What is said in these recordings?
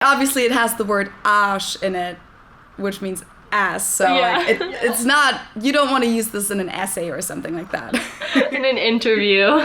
Obviously, it has the word Arsch in it, which means ass. So it's not, you don't want to use this in an essay or something like that. In an interview.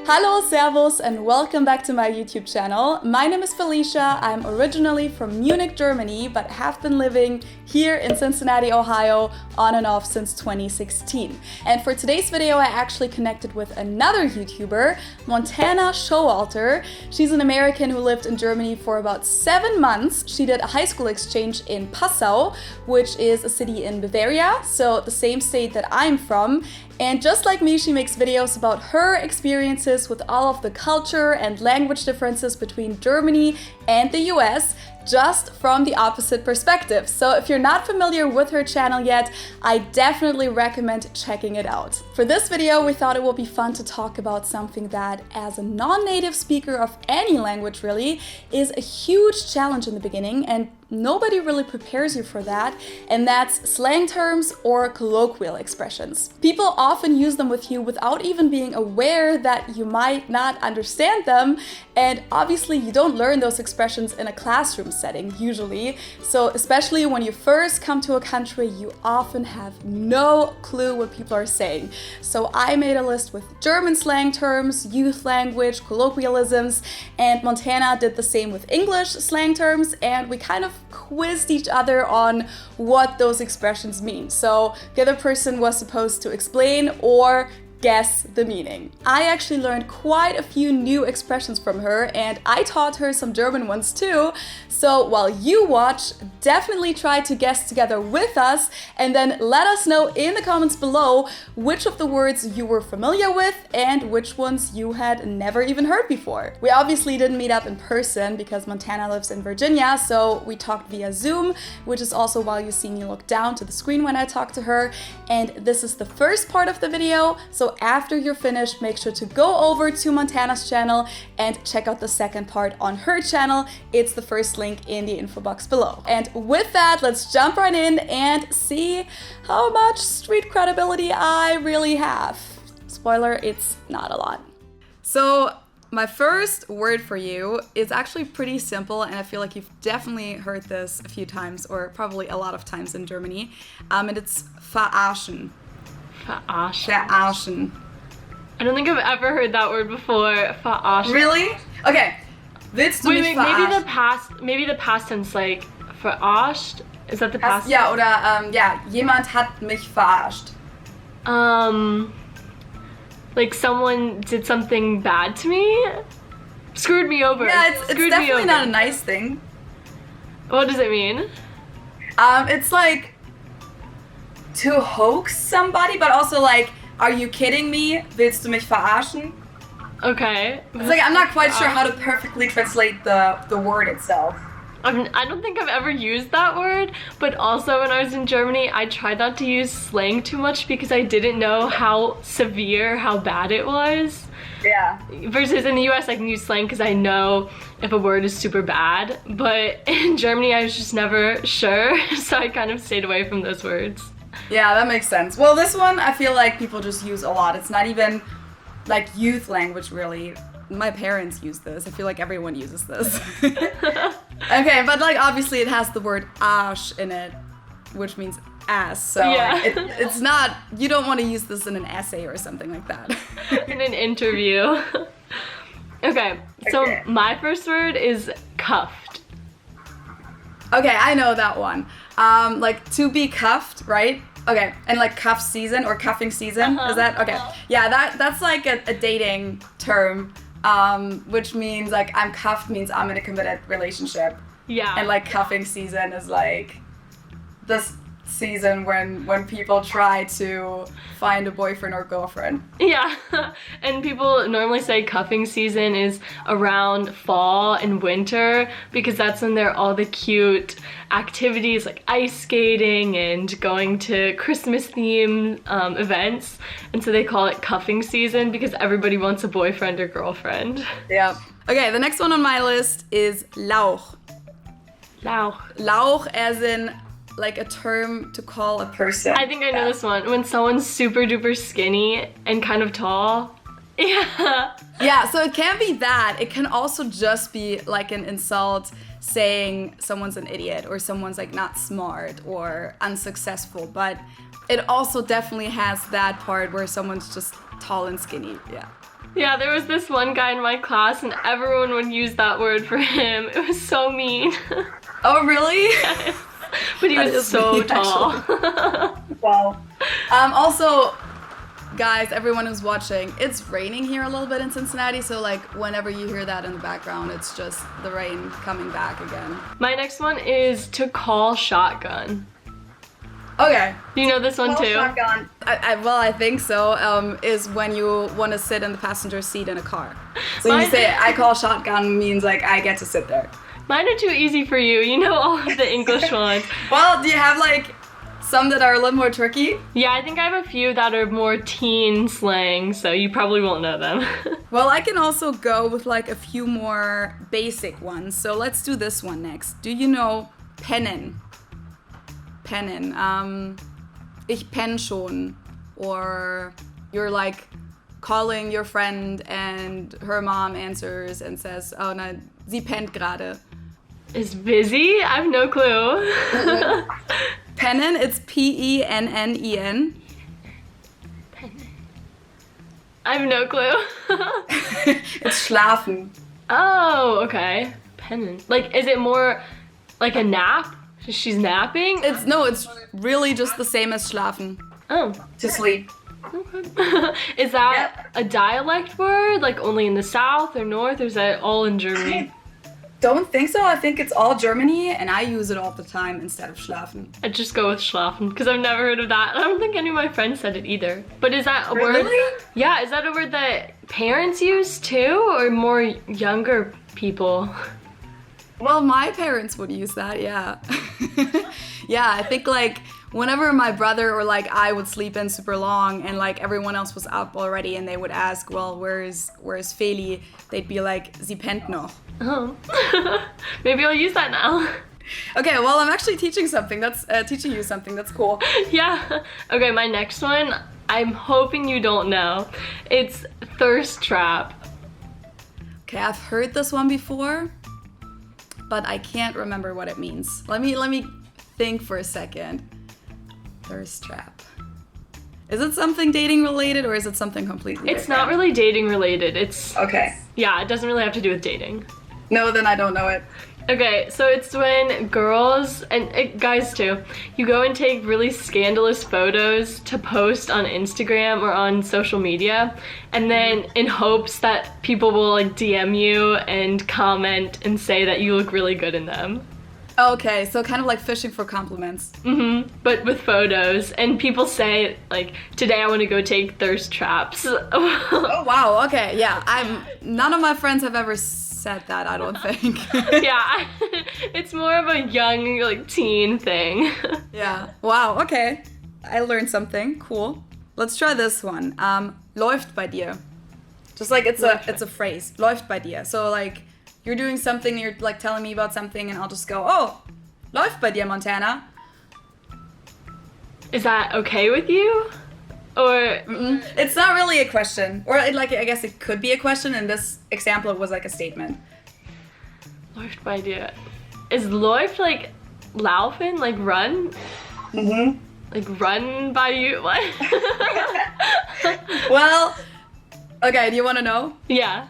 Hallo, servus, and welcome back to my YouTube channel. My name is Felicia. I'm originally from Munich, Germany, but have been living here in Cincinnati, Ohio, on and off since 2016. And for today's video, I actually connected with another YouTuber, Montana Showalter. She's an American who lived in Germany for about 7 months. She did a high school exchange in Passau, which is a city in Bavaria, so the same state that I'm from. And just like me, she makes videos about her experiences with all of the culture and language differences between Germany and the US, just from the opposite perspective. So if you're not familiar with her channel yet, I definitely recommend checking it out. For this video, we thought it would be fun to talk about something that, as a non-native speaker of any language really, is a huge challenge in the beginning, and nobody really prepares you for that, and that's slang terms or colloquial expressions. People often use them with you without even being aware that you might not understand them, and obviously you don't learn those expressions in a classroom setting usually, so especially when you first come to a country, you often have no clue what people are saying. So I made a list with German slang terms, youth language, colloquialisms, and Montana did the same with English slang terms, and we kind of quizzed each other on what those expressions mean. So the other person was supposed to explain or guess the meaning. I actually learned quite a few new expressions from her, and I taught her some German ones too. So while you watch, definitely try to guess together with us, and then let us know in the comments below which of the words you were familiar with and which ones you had never even heard before. We obviously didn't meet up in person because Montana lives in Virginia, so we talked via Zoom, which is also why you see me look down to the screen when I talk to her. And this is the first part of the video, so after you're finished, make sure to go over to Montana's channel and check out the second part on her channel. It's the first link in the info box below. And with that, let's jump right in and see how much street credibility I really have. Spoiler, it's not a lot. So my first word for you is actually pretty simple, and I feel like you've definitely heard this a few times, or probably a lot of times in Germany, and it's verarschen. Verarschen. Verarschen. I don't think I've ever heard that word before. Verarschen. Really? Okay. Willst du mich verarschen? Maybe the past tense, like verarscht. Is that the past? Ja, oder jemand hat mich verarscht. Like someone did something bad to me? Screwed me over. Yeah, it's definitely not a nice thing. What does it mean? It's like to hoax somebody, but also like, are you kidding me? Willst du mich verarschen? Okay. It's like, I'm not quite sure how to perfectly translate the word itself. I don't think I've ever used that word, but also when I was in Germany, I tried not to use slang too much because I didn't know how severe, how bad it was. Yeah. Versus in the US, I can use slang because I know if a word is super bad, but in Germany, I was just never sure, so I kind of stayed away from those words. Yeah, that makes sense. Well, this one I feel like people just use a lot. It's not even like youth language really. My parents use this. I feel like everyone uses this. Okay, but like obviously it has the word Arsch in it, which means ass. So it's not, you don't want to use this in an essay or something like that. In an interview. Okay, so my first word is cuffed. Okay, I know that one. Like to be cuffed, right? Okay, and like cuff season or cuffing season, is that? Okay, yeah, that's like a dating term, which means like I'm cuffed means I'm in a committed relationship. Yeah. And like cuffing season is like this season when people try to find a boyfriend or girlfriend. Yeah, and people normally say cuffing season is around fall and winter because that's when there are all the cute activities like ice skating and going to Christmas themed events, and so they call it cuffing season because everybody wants a boyfriend or girlfriend. Yeah. Okay, the next one on my list is Lauch. Lauch. Lauch as in like a term to call a person. I think I know this one. When someone's super duper skinny and kind of tall. Yeah. Yeah, so it can be that. It can also just be like an insult saying someone's an idiot or someone's like not smart or unsuccessful. But it also definitely has that part where someone's just tall and skinny. Yeah. Yeah, there was this one guy in my class and everyone would use that word for him. It was so mean. Oh, really? But he was so me, tall. Wow. Also, guys, everyone who's watching, it's raining here a little bit in Cincinnati, so like whenever you hear that in the background, it's just the rain coming back again. My next one is to call shotgun. Okay. You know this one too? Shotgun. I think so. Is when you want to sit in the passenger seat in a car. So you say, I call shotgun means like I get to sit there. Mine are too easy for you. You know all of the English ones. Well, do you have like some that are a little more tricky? Yeah, I think I have a few that are more teen slang, so you probably won't know them. Well, I can also go with like a few more basic ones. So let's do this one next. Do you know pennen? Pennen. Ich penn schon. Or you're like calling your friend and her mom answers and says, oh no, sie pennt gerade. Is busy? I have no clue. Pennen, it's P-E-N-N-E-N. Pennen. I have no clue. It's schlafen. Oh, okay. Pennen. Like, is it more like a nap? She's napping? It's really just the same as schlafen. Oh. To sleep. Okay. Is that a dialect word? Like only in the south or north? Or is that all in Germany? Don't think so. I think it's all Germany, and I use it all the time instead of schlafen. I'd just go with schlafen because I've never heard of that. I don't think any of my friends said it either. But is that a word? Really? Yeah, is that a word that parents use too, or more younger people? Well, my parents would use that, yeah. Yeah, I think like whenever my brother or like I would sleep in super long and like everyone else was up already and they would ask, well, where's Feli? They'd be like, sie pennt noch. Oh, maybe I'll use that now. Okay, well, I'm actually teaching something. That's teaching you something. That's cool. Yeah. Okay, my next one, I'm hoping you don't know. It's thirst trap. Okay, I've heard this one before, but I can't remember what it means. Let me think for a second. Thirst trap. Is it something dating related or is it something completely It's different? not really dating related. It's Okay. Yeah, it doesn't really have to do with dating. No, then I don't know it. Okay, so it's when girls, and guys too, you go and take really scandalous photos to post on Instagram or on social media, and then in hopes that people will like DM you and comment and say that you look really good in them. Okay, so kind of like fishing for compliments. Mm-hmm, but with photos, and people say like, today I want to go take thirst traps. Oh wow, okay, yeah. None of my friends have ever said that, I don't think. Yeah, it's more of a young like teen thing. Yeah. Wow, okay. I learned something. Cool. Let's try this one. Läuft bei dir. Just like it's a phrase. Läuft bei dir. So like you're doing something, you're like telling me about something and I'll just go, "Oh, läuft bei dir, Montana." Is that okay with you? Or It's not really a question. Or I guess it could be a question. In this example, it was like a statement. läuft bei dir? Is läuft like laufen, like run? Mm-hmm. Like run by you? What? Well, okay, do you want to know? Yeah.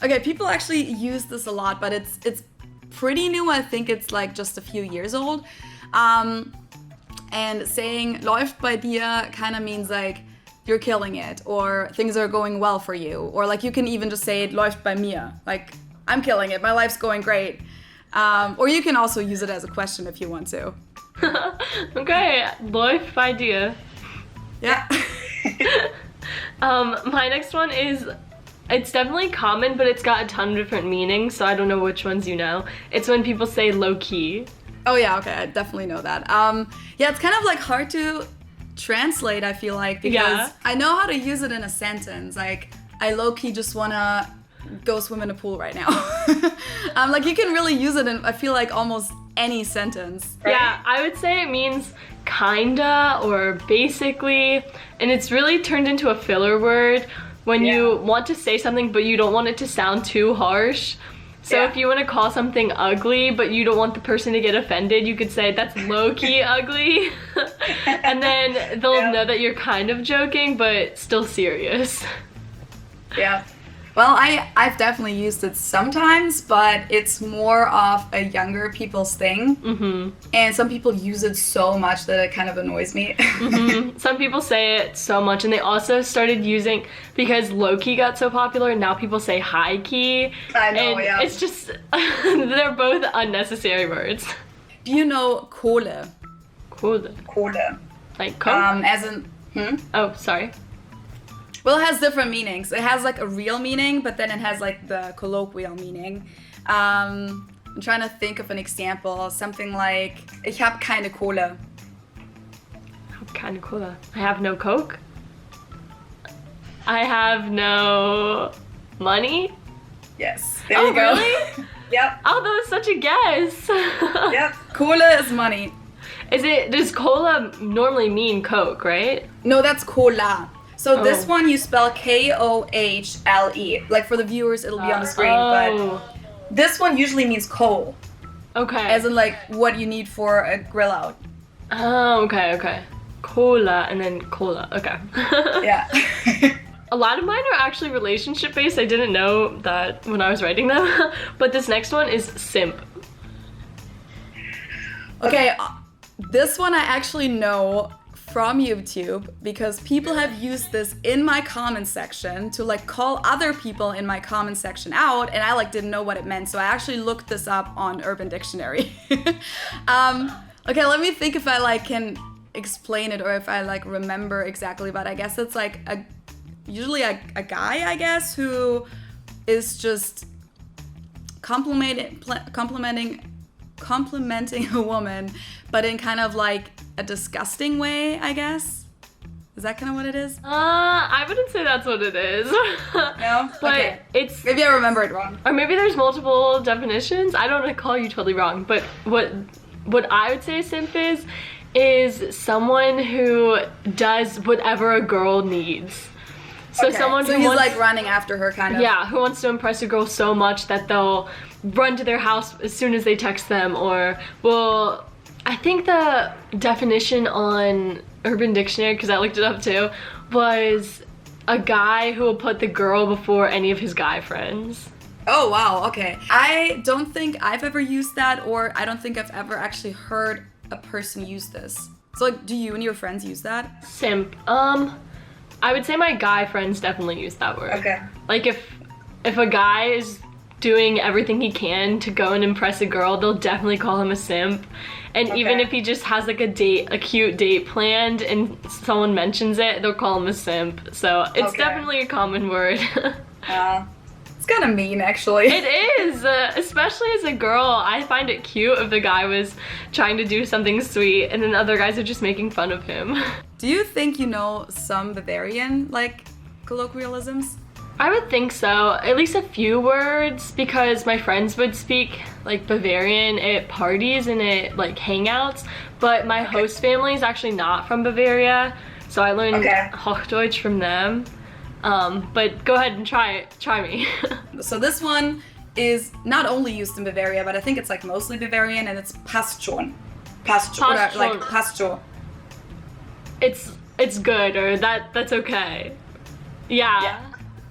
Okay, people actually use this a lot, but it's pretty new. I think it's like just a few years old. And saying läuft bei dir kind of means like you're killing it or things are going well for you. Or like you can even just say läuft bei mir. Like I'm killing it, my life's going great. Or you can also use it as a question if you want to. Okay, läuft bei dir. Yeah. My next one is, it's definitely common, but it's got a ton of different meanings, so I don't know which ones you know. It's when people say low key. Oh yeah, okay, I definitely know that. Yeah, it's kind of like hard to translate, I feel like, because I know how to use it in a sentence. Like, I low-key just wanna go swim in a pool right now. Like, you can really use it in, I feel like, almost any sentence. Right? Yeah, I would say it means kinda or basically, and it's really turned into a filler word when you want to say something but you don't want it to sound too harsh. So if you want to call something ugly but you don't want the person to get offended, you could say that's low-key ugly. And then they'll know that you're kind of joking but still serious. Yeah. Well, I've definitely used it sometimes, but it's more of a younger people's thing. Mm-hmm. And some people use it so much that it kind of annoys me. Mm-hmm. Some people say it so much, and they also started using, because low-key got so popular, and now people say high-key. I know, and it's just, they're both unnecessary words. Do you know Kohle? Kohle? Kohle. Like coke? As in, Oh, sorry. Well, it has different meanings. It has like a real meaning, but then it has like the colloquial meaning. I'm trying to think of an example. Something like, ich habe keine Kohle. Keine Kohle. I have no coke. I have no money. Yes. There you go. Really? Yep. Oh, that was such a guess. Yep. Kohle is money. Does cola normally mean Coke, right? No, that's cola. So this one you spell Kohle. Like for the viewers, it'll be on the screen. But this one usually means coal. Okay. As in like what you need for a grill out. Oh, okay. Cola and then cola. Okay. Yeah. A lot of mine are actually relationship based. I didn't know that when I was writing them. But this next one is simp. Okay, this one I actually know from YouTube because people have used this in my comment section to like call other people in my comment section out, and I like didn't know what it meant, so I actually looked this up on Urban Dictionary. Okay, let me think if I like can explain it or if I like remember exactly, but I guess it's like usually a guy, I guess, who is just complimenting a woman, but in kind of like a disgusting way, I guess. Is that kind of what it is? I wouldn't say that's what it is. No? But okay. it's... Maybe I remember it wrong. Or maybe there's multiple definitions. I don't want to call you totally wrong, but what I would say a simp is someone who does whatever a girl needs. So okay. someone so who he's wants, like running after her kind of. Yeah, who wants to impress a girl so much that they'll run to their house as soon as they text them, or well, I think the definition on Urban Dictionary, because I looked it up too, was a guy who will put the girl before any of his guy friends. Oh wow, okay. I don't think I've ever used that, or I don't think I've ever actually heard a person use this. So like, do you and your friends use that? Simp. I would say my guy friends definitely use that word. Okay. Like if a guy is doing everything he can to go and impress a girl, they'll definitely call him a simp. And even if he just has like a cute date planned and someone mentions it, they'll call him a simp. So it's definitely a common word. It's kind of mean, actually. It is, especially as a girl. I find it cute if the guy was trying to do something sweet and then other guys are just making fun of him. Do you think you know some Bavarian, like, colloquialisms? I would think so, at least a few words, because my friends would speak like Bavarian at parties and at like hangouts, but my host family is actually not from Bavaria, so I learned Hochdeutsch from them. But go ahead and try me. So this one is not only used in Bavaria, but I think it's like mostly Bavarian, and it's passt schon. Passt schon. Or like passt schon. It's good, or that's okay. Yeah.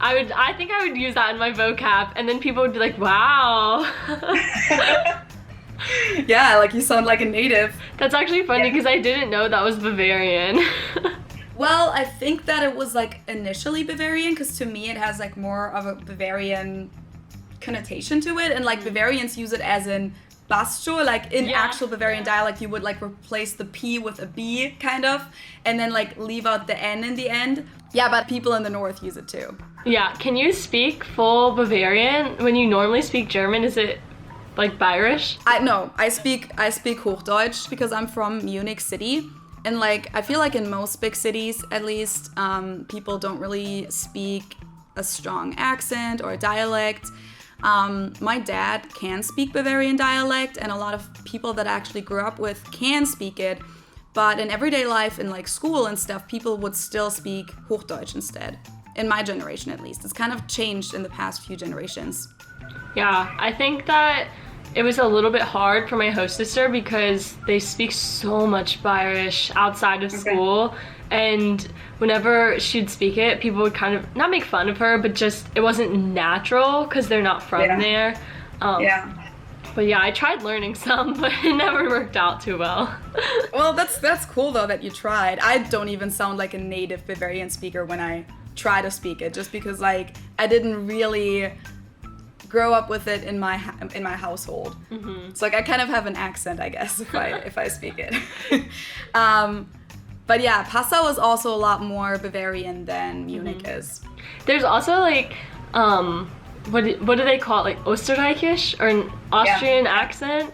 I think I would use that in my vocab, and then people would be like, wow. Yeah, like you sound like a native. That's actually funny because I didn't know that was Bavarian. Well, I think that it was like initially Bavarian, because to me it has like more of a Bavarian connotation to it, and like Bavarians use it as in Bascho, like in actual Bavarian dialect you would like replace the P with a B kind of, and then like leave out the N in the end. Yeah, but people in the north use it too. Yeah, can you speak full Bavarian? When you normally speak German, is it like Bayerisch? I speak Hochdeutsch because I'm from Munich City. And like, I feel like in most big cities, at least, people don't really speak a strong accent or a dialect. My dad can speak Bavarian dialect, and a lot of people that I actually grew up with can speak it. But in everyday life, in like school and stuff, people would still speak Hochdeutsch instead. in my generation at least. It's kind of changed in the past few generations. Yeah, I think that it was a little bit hard for my host sister because they speak so much Bayerish outside of school, and whenever she'd speak it, people would kind of not make fun of her, but just it wasn't natural because they're not from there. But yeah, I tried learning some, but it never worked out too well. Well, that's cool though that you tried. I don't even sound like a native Bavarian speaker when I try to speak it, just because like I didn't really grow up with it in my household. So like I kind of have an accent, I guess, if I speak it. But yeah, Passau is also a lot more Bavarian than Munich is. There's also like what do they call it, like Österreichisch or an Austrian accent?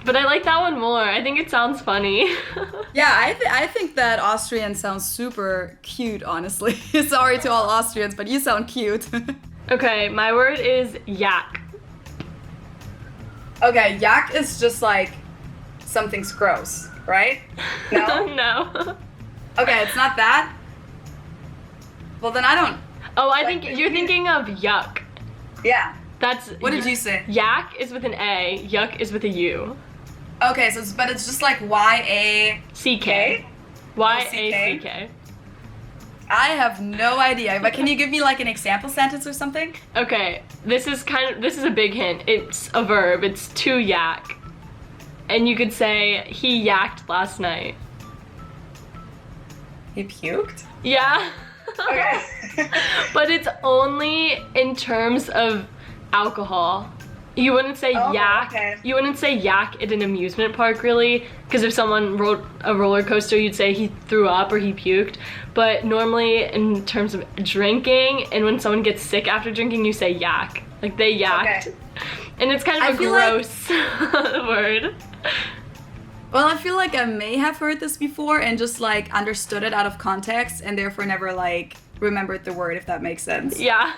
But I like that one more. I think it sounds funny. Yeah, I think that Austrian sounds super cute, honestly. Sorry to all Austrians, but you sound cute. Okay, my word is yak. Okay, yak is just like something's gross, right? No? No. Okay, it's not that? Well, then I don't... Oh, I think you're thinking of yuck. Yeah. That's... What did you say? Yak is with an A, yuck is with a U. Okay, so but it's just like Y-A-C-K? Y-A-C-K. I have no idea, but can you give me like an example sentence or something? Okay, this is a big hint. It's a verb, it's to yak. And you could say, he yacked last night. He puked? Yeah. Okay. But it's only in terms of alcohol. You wouldn't say yak. Okay. You wouldn't say yak at an amusement park, really, because if someone rode a roller coaster, you'd say he threw up or he puked. But normally, in terms of drinking, and when someone gets sick after drinking, you say yak. Like they yacked. Okay. And it's kind of a gross word. Well, I feel like I may have heard this before and just like understood it out of context and therefore never like remembered the word, if that makes sense. Yeah.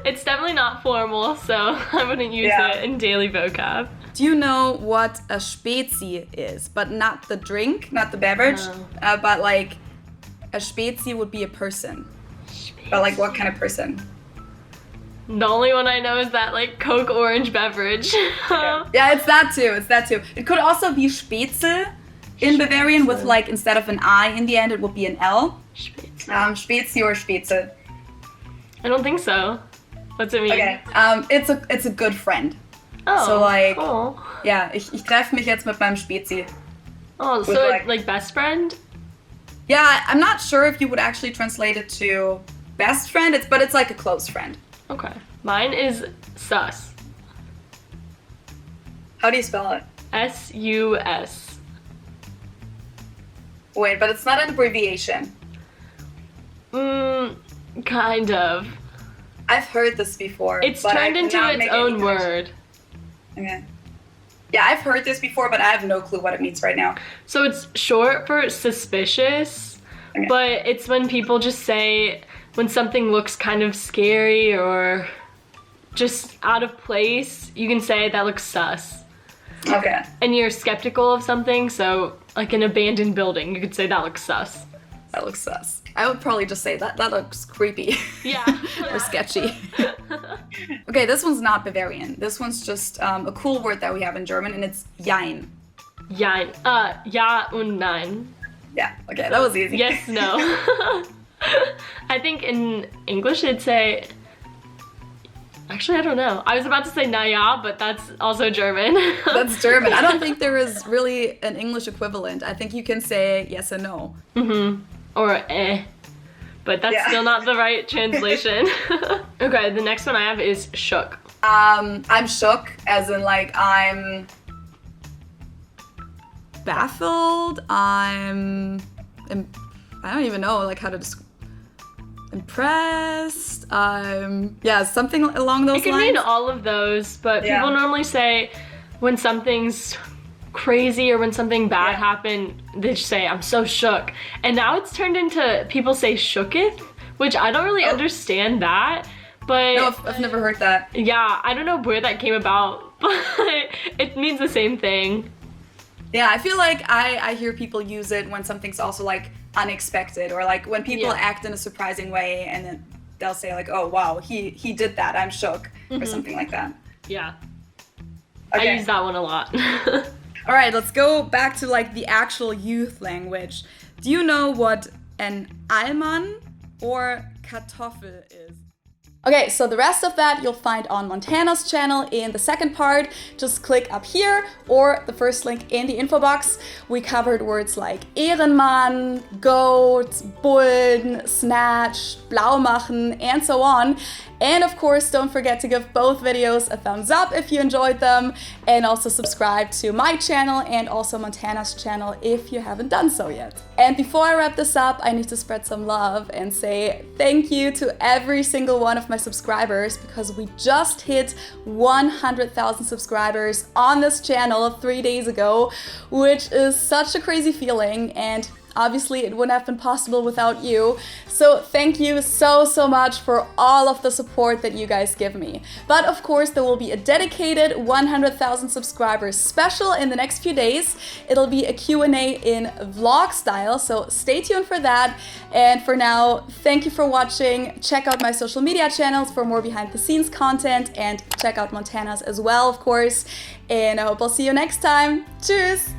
It's definitely not formal, so I wouldn't use it in daily vocab. Do you know what a Spezi is? But not the drink, not the beverage, but like a Spezi would be a person. But like what kind of person? The only one I know is that like Coke orange beverage. Yeah, it's that too. It could also be Spätzle in Bavarian with like instead of an I in the end, it would be an L. Spezi or Spätzle. I don't think so. What's it mean? Okay, it's a good friend. Oh, so like, cool. Yeah, ich treffe mich jetzt mit meinem Spezi. Oh, so like best friend? Yeah, I'm not sure if you would actually translate it to best friend, but it's like a close friend. Okay. Mine is sus. How do you spell it? S-U-S. Wait, but it's not an abbreviation. Kind of. I've heard this before. It's turned into its own word. Okay. Yeah, I've heard this before, but I have no clue what it means right now. So it's short for suspicious, but it's when people just say when something looks kind of scary or just out of place, you can say that looks sus. Okay. And you're skeptical of something, so like an abandoned building, you could say that looks sus. That looks sus. I would probably just say that looks creepy. Yeah. Or sketchy. Okay, this one's not Bavarian. This one's just a cool word that we have in German, and it's Jein. Jein. Ja und nein. Yeah, okay, that was easy. Yes, no. I think in English it'd say... Actually, I don't know. I was about to say naja, but that's also German. That's German. I don't think there is really an English equivalent. I think you can say yes and no. Or eh. But that's still not the right translation. Okay, the next one I have is shook. I'm shook, as in like I'm baffled. I don't even know like how to describe. Impressed. Yeah, something along those lines. It can mean all of those, but people normally say when something's crazy or when something bad happened, they just say, I'm so shook. And now it's turned into people say shooketh, which I don't really understand that. But no, I've never heard that. Yeah, I don't know where that came about, but it means the same thing. Yeah, I feel like I hear people use it when something's also like unexpected, or like when people act in a surprising way and then they'll say like, oh wow, he did that, I'm shook, or something like that. Yeah. Okay. I use that one a lot. All right, let's go back to like the actual youth language. Do you know what an Allmann or Kartoffel is? Okay, so the rest of that you'll find on Montana's channel in the second part. Just click up here or the first link in the info box. We covered words like Ehrenmann, Goat, Bullen, Snatch, Blau machen, and so on. And of course, don't forget to give both videos a thumbs up if you enjoyed them, and also subscribe to my channel and also Montana's channel if you haven't done so yet. And before I wrap this up, I need to spread some love and say thank you to every single one of my subscribers, because we just hit 100,000 subscribers on this channel 3 days ago, which is such a crazy feeling, and obviously it wouldn't have been possible without you. So thank you so much for all of the support that you guys give me. But of course there will be a dedicated 100,000 subscribers special in the next few days. It'll be a Q&A in vlog style, so stay tuned for that. And for now, thank you for watching. Check out my social media channels for more behind the scenes content, and check out Montana's as well, of course. And I hope I'll see you next time. Tschüss!